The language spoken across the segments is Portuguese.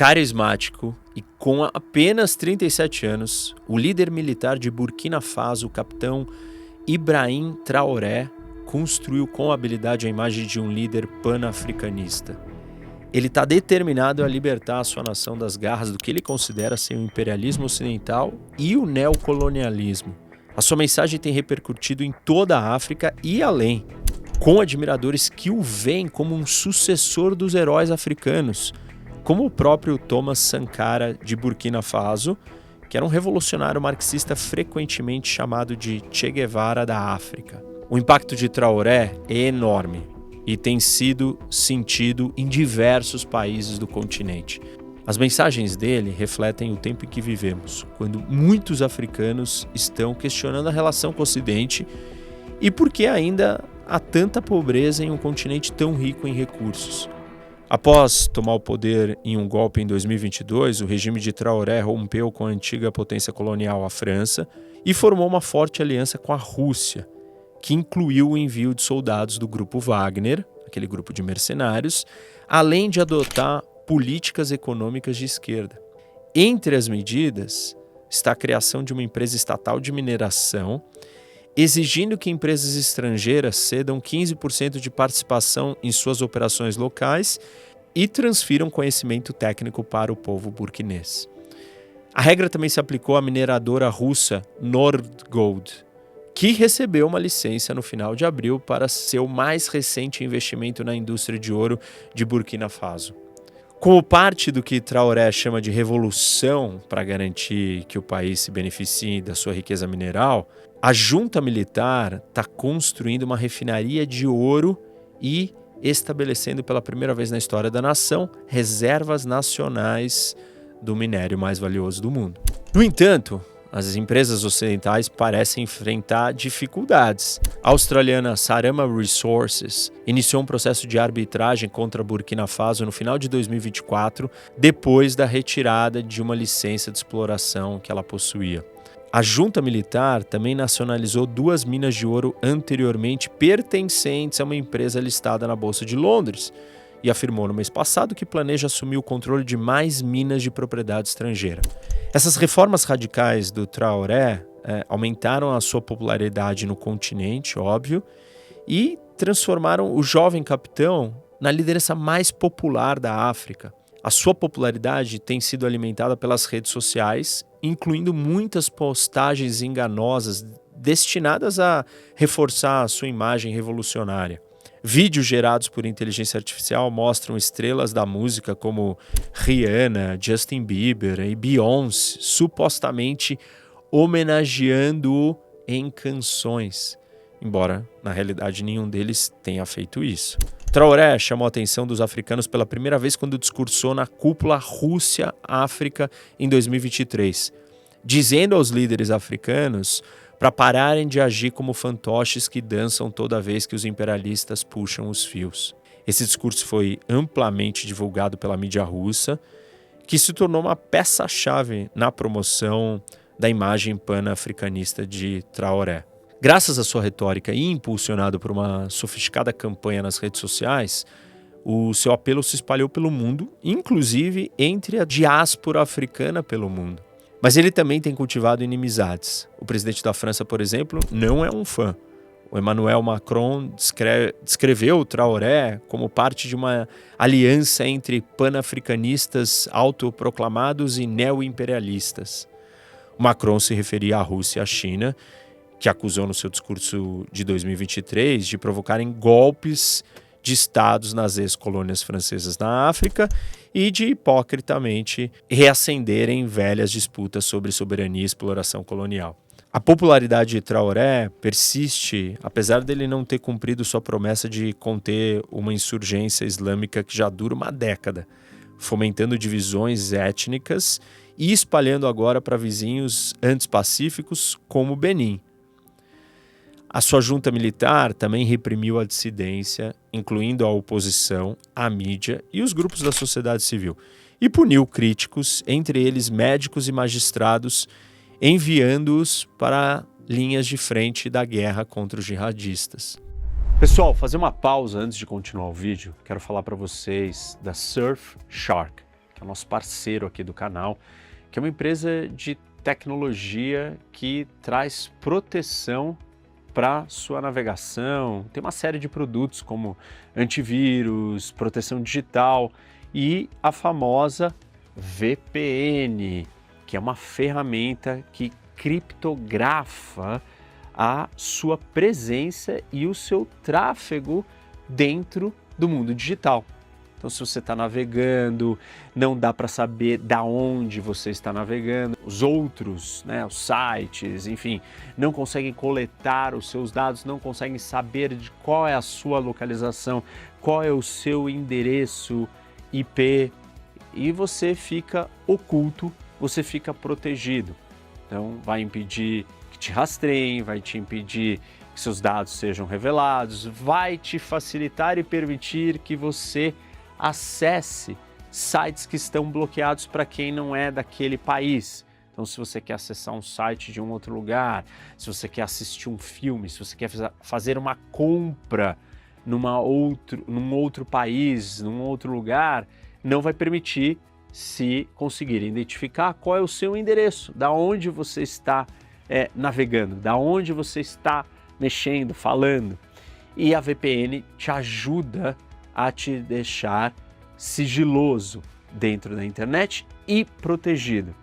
Carismático e com apenas 37 anos, o líder militar de Burkina Faso, o capitão Ibrahim Traoré, construiu com habilidade a imagem de um líder pan-africanista. Ele está determinado a libertar a sua nação das garras do que ele considera ser o imperialismo ocidental e o neocolonialismo. A sua mensagem tem repercutido em toda a África e além, com admiradores que o veem como um sucessor dos heróis africanos, como o próprio Thomas Sankara de Burkina Faso, que era um revolucionário marxista frequentemente chamado de Che Guevara da África. O impacto de Traoré é enorme e tem sido sentido em diversos países do continente. As mensagens dele refletem o tempo em que vivemos, quando muitos africanos estão questionando a relação com o Ocidente e por que ainda há tanta pobreza em um continente tão rico em recursos. Após tomar o poder em um golpe em 2022, o regime de Traoré rompeu com a antiga potência colonial, a França, e formou uma forte aliança com a Rússia, que incluiu o envio de soldados do grupo Wagner, aquele grupo de mercenários, além de adotar políticas econômicas de esquerda. Entre as medidas está a criação de uma empresa estatal de mineração, exigindo que empresas estrangeiras cedam 15% de participação em suas operações locais e transfiram conhecimento técnico para o povo burkinês. A regra também se aplicou à mineradora russa Nordgold, que recebeu uma licença no final de abril para seu mais recente investimento na indústria de ouro de Burkina Faso. Como parte do que Traoré chama de revolução para garantir que o país se beneficie da sua riqueza mineral, a junta militar está construindo uma refinaria de ouro e estabelecendo pela primeira vez na história da nação reservas nacionais do minério mais valioso do mundo. No entanto, as empresas ocidentais parecem enfrentar dificuldades. A australiana Sarama Resources iniciou um processo de arbitragem contra Burkina Faso no final de 2024, depois da retirada de uma licença de exploração que ela possuía. A junta militar também nacionalizou 2 minas de ouro anteriormente pertencentes a uma empresa listada na Bolsa de Londres e afirmou no mês passado que planeja assumir o controle de mais minas de propriedade estrangeira. Essas reformas radicais do Traoré aumentaram a sua popularidade no continente, óbvio, e transformaram o jovem capitão na liderança mais popular da África. A sua popularidade tem sido alimentada pelas redes sociais, incluindo muitas postagens enganosas destinadas a reforçar a sua imagem revolucionária. Vídeos gerados por inteligência artificial mostram estrelas da música como Rihanna, Justin Bieber e Beyoncé supostamente homenageando-o em canções, embora na realidade nenhum deles tenha feito isso. Traoré chamou a atenção dos africanos pela primeira vez quando discursou na cúpula Rússia-África em 2023, dizendo aos líderes africanos para pararem de agir como fantoches que dançam toda vez que os imperialistas puxam os fios. Esse discurso foi amplamente divulgado pela mídia russa, que se tornou uma peça-chave na promoção da imagem pan-africanista de Traoré. Graças à sua retórica e impulsionado por uma sofisticada campanha nas redes sociais, o seu apelo se espalhou pelo mundo, inclusive entre a diáspora africana pelo mundo. Mas ele também tem cultivado inimizades. O presidente da França, por exemplo, não é um fã. O Emmanuel Macron descreveu o Traoré como parte de uma aliança entre panafricanistas autoproclamados e neo-imperialistas. O Macron se referia à Rússia e à China, que acusou no seu discurso de 2023 de provocarem golpes de estados nas ex-colônias francesas na África e de hipocritamente reacenderem velhas disputas sobre soberania e exploração colonial. A popularidade de Traoré persiste, apesar dele não ter cumprido sua promessa de conter uma insurgência islâmica que já dura uma década, fomentando divisões étnicas e espalhando agora para vizinhos antes pacíficos como Benin. A sua junta militar também reprimiu a dissidência, incluindo a oposição, a mídia e os grupos da sociedade civil, e puniu críticos, entre eles médicos e magistrados, enviando-os para linhas de frente da guerra contra os jihadistas. Pessoal, fazer uma pausa antes de continuar o vídeo. Quero falar para vocês da Surfshark. que é o nosso parceiro aqui do canal, que é uma empresa de tecnologia que traz proteção para sua navegação. Tem uma série de produtos como antivírus, proteção digital e a famosa VPN, que é uma ferramenta que criptografa a sua presença e o seu tráfego dentro do mundo digital. Então, se você está navegando, não dá para saber da onde você está navegando. Os outros, os sites, enfim, não conseguem coletar os seus dados, não conseguem saber de qual é a sua localização, qual é o seu endereço IP, e você fica oculto, você fica protegido. Então, vai impedir que te rastreiem, vai te impedir que seus dados sejam revelados, vai te facilitar e permitir que você acesse sites que estão bloqueados para quem não é daquele país. Então, se você quer acessar um site de um outro lugar, se você quer assistir um filme, se você quer fazer uma compra num outro país, num outro lugar, não vai permitir se conseguir identificar qual é o seu endereço, da onde você está navegando, da onde você está mexendo, falando. E a VPN te ajuda a te deixar sigiloso dentro da internet e protegido.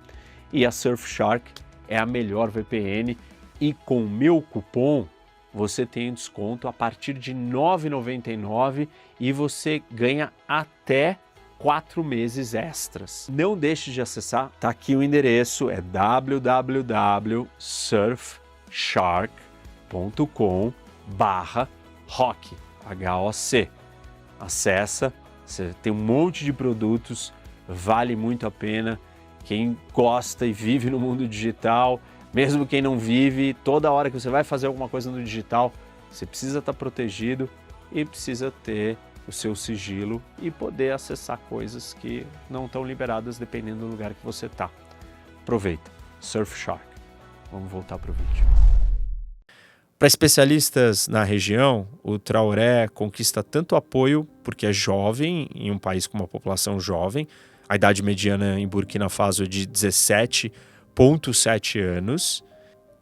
E a Surfshark é a melhor VPN e com o meu cupom você tem desconto a partir de R$ 9,99 e você ganha até 4 meses extras. Não deixe de acessar, tá aqui o endereço, é www.surfshark.com/HOC, HOC. Acessa, você tem um monte de produtos, vale muito a pena. Quem gosta e vive no mundo digital, mesmo quem não vive, toda hora que você vai fazer alguma coisa no digital, você precisa estar protegido e precisa ter o seu sigilo e poder acessar coisas que não estão liberadas dependendo do lugar que você está. Aproveita, Surfshark. Vamos voltar para o vídeo. Para especialistas na região, o Traoré conquista tanto apoio porque é jovem, em um país com uma população jovem. A idade mediana em Burkina Faso é de 17,7 anos.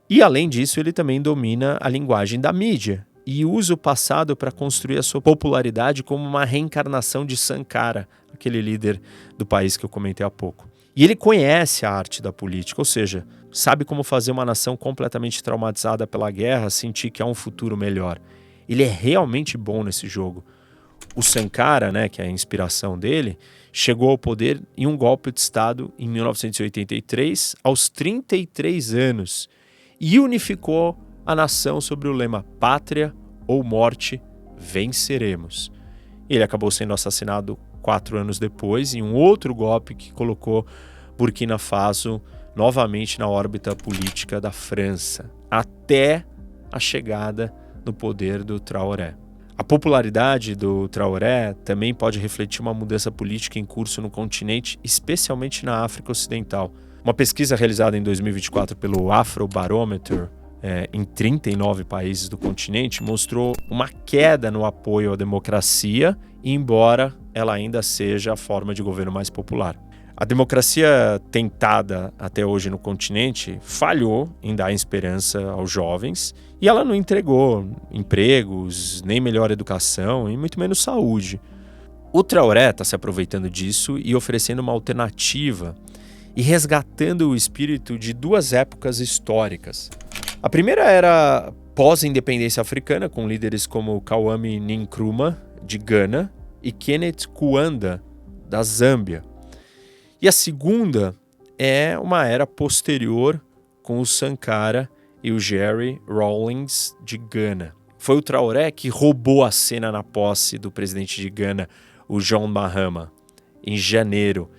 E, além disso, ele também domina a linguagem da mídia e usa o passado para construir a sua popularidade como uma reencarnação de Sankara, aquele líder do país que eu comentei há pouco. E ele conhece a arte da política, ou seja, sabe como fazer uma nação completamente traumatizada pela guerra sentir que há um futuro melhor. Ele é realmente bom nesse jogo. O Sankara, que é a inspiração dele, chegou ao poder em um golpe de Estado em 1983, aos 33 anos, e unificou a nação sobre o lema Pátria ou Morte, venceremos. Ele acabou sendo assassinado 4 anos depois em um outro golpe que colocou Burkina Faso novamente na órbita política da França, até a chegada no poder do Traoré. A popularidade do Traoré também pode refletir uma mudança política em curso no continente, especialmente na África Ocidental. Uma pesquisa realizada em 2024 pelo Afrobarometer, em 39 países do continente, mostrou uma queda no apoio à democracia, embora ela ainda seja a forma de governo mais popular. A democracia tentada até hoje no continente falhou em dar esperança aos jovens e ela não entregou empregos, nem melhor educação e muito menos saúde. O Traoré está se aproveitando disso e oferecendo uma alternativa e resgatando o espírito de 2 épocas históricas. A primeira era pós-independência africana, com líderes como Kwame Nkrumah, de Gana, e Kenneth Kaunda, da Zâmbia. E a segunda é uma era posterior com o Sankara e o Jerry Rawlings de Gana. Foi o Traoré que roubou a cena na posse do presidente de Gana, o John Mahama, em janeiro,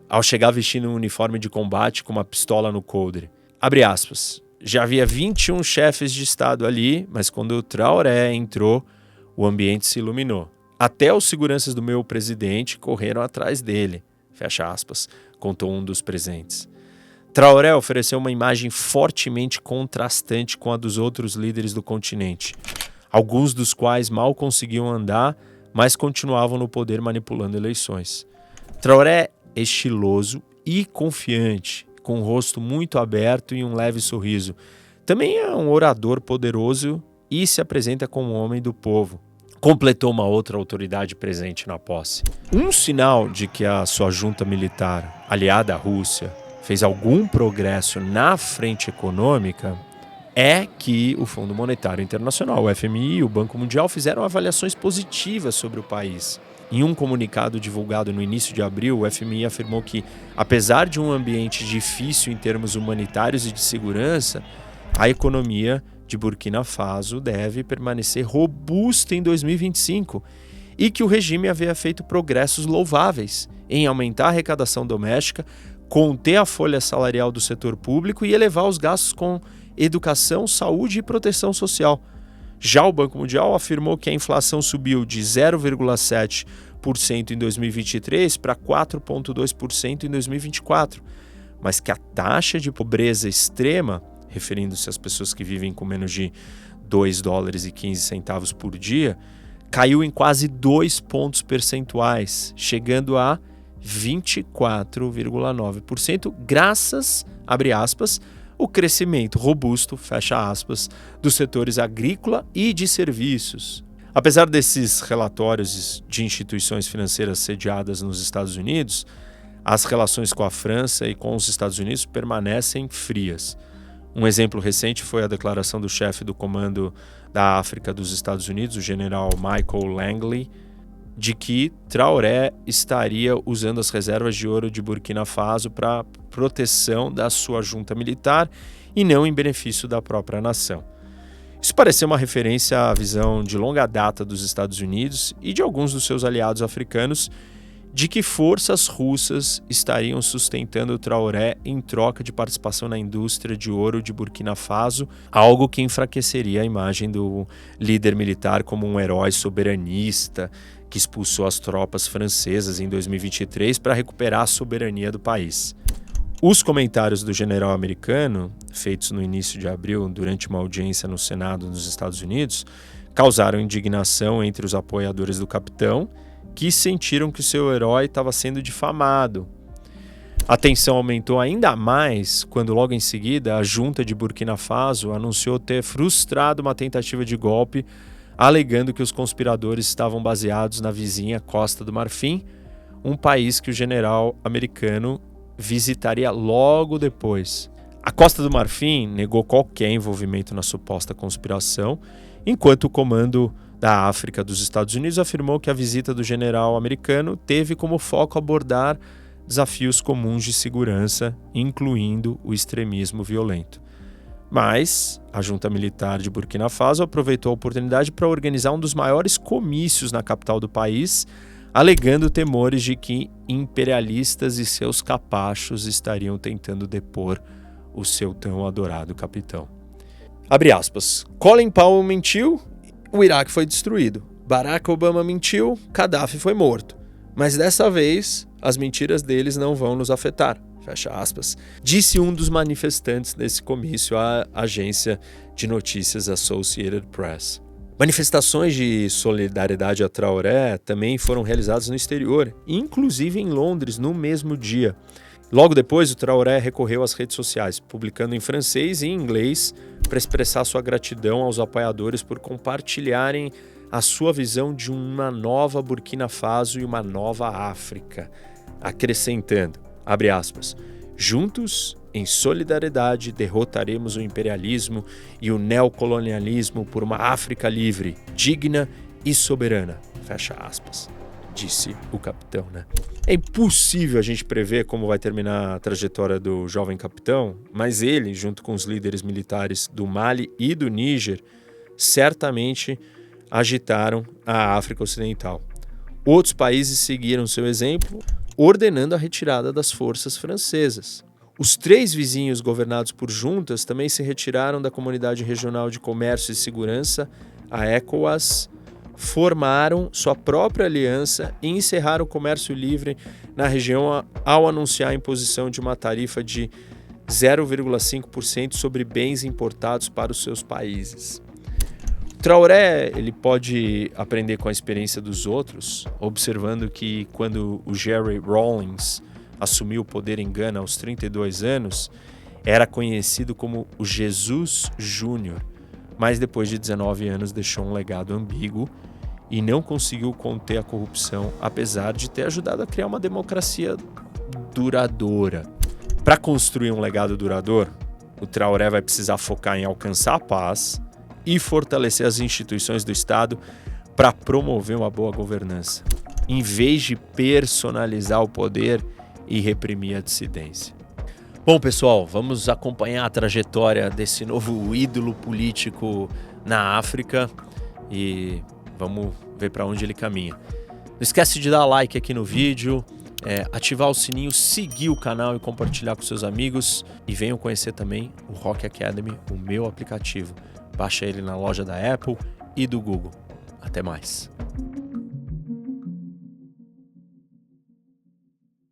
ao chegar vestindo um uniforme de combate com uma pistola no coldre. Abre aspas. Já havia 21 chefes de Estado ali, mas quando o Traoré entrou, o ambiente se iluminou. Até os seguranças do meu presidente correram atrás dele. Fecha aspas, contou um dos presentes. Traoré ofereceu uma imagem fortemente contrastante com a dos outros líderes do continente, alguns dos quais mal conseguiam andar, mas continuavam no poder manipulando eleições. Traoré estiloso e confiante, com um rosto muito aberto e um leve sorriso. Também é um orador poderoso e se apresenta como homem do povo. Completou uma outra autoridade presente na posse. Um sinal de que a sua junta militar, aliada à Rússia, fez algum progresso na frente econômica é que o Fundo Monetário Internacional, o FMI e o Banco Mundial fizeram avaliações positivas sobre o país. Em um comunicado divulgado no início de abril, o FMI afirmou que, apesar de um ambiente difícil em termos humanitários e de segurança, a economia de Burkina Faso deve permanecer robusta em 2025 e que o regime havia feito progressos louváveis em aumentar a arrecadação doméstica, conter a folha salarial do setor público e elevar os gastos com educação, saúde e proteção social. Já o Banco Mundial afirmou que a inflação subiu de 0,7% em 2023 para 4,2% em 2024, mas que a taxa de pobreza extrema, referindo-se às pessoas que vivem com menos de $2,15 por dia, caiu em quase 2 pontos percentuais, chegando a 24,9%, graças, abre aspas, o crescimento robusto, fecha aspas, dos setores agrícola e de serviços. Apesar desses relatórios de instituições financeiras sediadas nos Estados Unidos, as relações com a França e com os Estados Unidos permanecem frias. Um exemplo recente foi a declaração do chefe do Comando da África dos Estados Unidos, o general Michael Langley, de que Traoré estaria usando as reservas de ouro de Burkina Faso para proteção da sua junta militar e não em benefício da própria nação. Isso pareceu uma referência à visão de longa data dos Estados Unidos e de alguns dos seus aliados africanos de que forças russas estariam sustentando o Traoré em troca de participação na indústria de ouro de Burkina Faso, algo que enfraqueceria a imagem do líder militar como um herói soberanista que expulsou as tropas francesas em 2023 para recuperar a soberania do país. Os comentários do general americano, feitos no início de abril durante uma audiência no Senado nos Estados Unidos, causaram indignação entre os apoiadores do capitão, que sentiram que o seu herói estava sendo difamado. A tensão aumentou ainda mais quando, logo em seguida, a junta de Burkina Faso anunciou ter frustrado uma tentativa de golpe, alegando que os conspiradores estavam baseados na vizinha Costa do Marfim, um país que o general americano visitaria logo depois. A Costa do Marfim negou qualquer envolvimento na suposta conspiração, enquanto o comando da África dos Estados Unidos afirmou que a visita do general americano teve como foco abordar desafios comuns de segurança, incluindo o extremismo violento. Mas a junta militar de Burkina Faso aproveitou a oportunidade para organizar um dos maiores comícios na capital do país, alegando temores de que imperialistas e seus capachos estariam tentando depor o seu tão adorado capitão. Abre aspas. Colin Powell mentiu, o Iraque foi destruído. Barack Obama mentiu, Gaddafi foi morto. Mas dessa vez, as mentiras deles não vão nos afetar. Fecha aspas. Disse um dos manifestantes desse comício à agência de notícias Associated Press. Manifestações de solidariedade a Traoré também foram realizadas no exterior, inclusive em Londres, no mesmo dia. Logo depois, o Traoré recorreu às redes sociais, publicando em francês e em inglês para expressar sua gratidão aos apoiadores por compartilharem a sua visão de uma nova Burkina Faso e uma nova África, acrescentando, abre aspas, juntos, em solidariedade, derrotaremos o imperialismo e o neocolonialismo por uma África livre, digna e soberana, fecha aspas, disse o capitão, né? É impossível a gente prever como vai terminar a trajetória do jovem capitão, mas ele, junto com os líderes militares do Mali e do Níger, certamente agitaram a África Ocidental. Outros países seguiram seu exemplo, ordenando a retirada das forças francesas. Os 3 vizinhos governados por juntas também se retiraram da Comunidade Regional de Comércio e Segurança, a ECOWAS, formaram sua própria aliança e encerraram o comércio livre na região ao anunciar a imposição de uma tarifa de 0,5% sobre bens importados para os seus países. Traoré, ele pode aprender com a experiência dos outros, observando que quando o Jerry Rawlings assumiu o poder em Gana aos 32 anos, era conhecido como o Jesus Júnior, mas depois de 19 anos deixou um legado ambíguo e não conseguiu conter a corrupção, apesar de ter ajudado a criar uma democracia duradoura. Para construir um legado duradouro, o Traoré vai precisar focar em alcançar a paz e fortalecer as instituições do Estado para promover uma boa governança, em vez de personalizar o poder e reprimir a dissidência. Bom, pessoal, vamos acompanhar a trajetória desse novo ídolo político na África e vamos ver para onde ele caminha. Não esquece de dar like aqui no vídeo, ativar o sininho, seguir o canal e compartilhar com seus amigos. E venham conhecer também o Rock Academy, o meu aplicativo. Baixa ele na loja da Apple e do Google. Até mais.